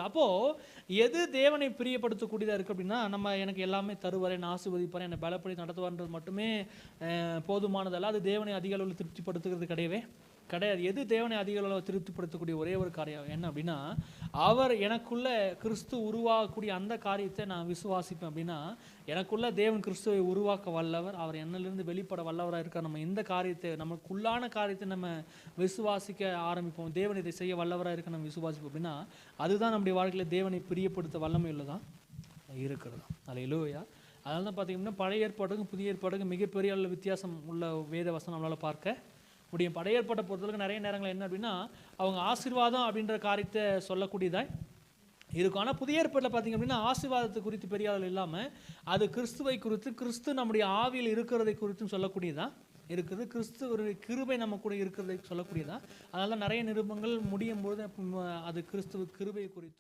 அப்போ எது தேவனை பிரியப்படுத்தக்கூடியதா இருக்கு அப்படின்னா, நம்ம எனக்கு எல்லாமே தருவார், என்னை ஆசீர்வதிப்பார், என்னை பலப்படி நடத்துவார்ன்றது மட்டுமே போதுமானதல்ல. அது தேவனை அதிக அளவில் திருப்திப்படுத்துகிறது கிடையவே கிடையாது. எது தேவனை அதிக அளவில் திருப்திப்படுத்தக்கூடிய ஒரே ஒரு காரியம் என்ன அப்படின்னா, அவர் எனக்குள்ள கிறிஸ்து உருவாகக்கூடிய அந்த காரியத்தை நான் விசுவாசிப்பேன் அப்படின்னா, எனக்குள்ள தேவன் கிறிஸ்துவை உருவாக்க வல்லவர், அவர் என்னிலிருந்து வெளிப்பட வல்லவராக இருக்கார். நம்ம இந்த காரியத்தை, நமக்குள்ளான காரியத்தை நம்ம விசுவாசிக்க ஆரம்பிப்போம். தேவன் இதை செய்ய வல்லவராக இருக்க நம்ம விசுவாசிப்போம் அப்படின்னா, அதுதான் நம்முடைய வாழ்க்கையில் தேவனை பிரியப்படுத்த வல்லமை உள்ளதான் இருக்கிறது. அல்லேலூயா. அதனால தான் பார்த்தீங்கன்னா, பழைய ஏற்பாட்டுக்கும் புதிய ஏற்பாட்டுக்கும் மிகப்பெரிய அளவில் வித்தியாசம் உள்ள வேத வசனம் நம்மளால் பார்க்க முடியும். பழைய ஏற்பாட்டை பொறுத்தவரைக்கும் நிறைய நேரங்கள் என்ன அப்படின்னா, அவங்க ஆசீர்வாதம் அப்படின்ற காரியத்தை சொல்லக்கூடியதாய் இருக்கும். ஆனால் புதிய ஏற்பாட்டில் பார்த்தீங்க அப்படின்னா, ஆசீர்வாதத்தை குறித்து பெரிய அளவில் இல்லாமல், அது கிறிஸ்துவை குறித்து, கிறிஸ்து நம்முடைய ஆவியில் இருக்கிறதை குறித்தும் சொல்லக்கூடியதான் இருக்குது. கிறிஸ்து ஒரு கிருபை நம்ம கூட இருக்கிறதை சொல்லக்கூடியதான். அதனால நிறைய நிருபங்கள் முடியும் போது அது கிறிஸ்துவ கிருபை குறித்தும்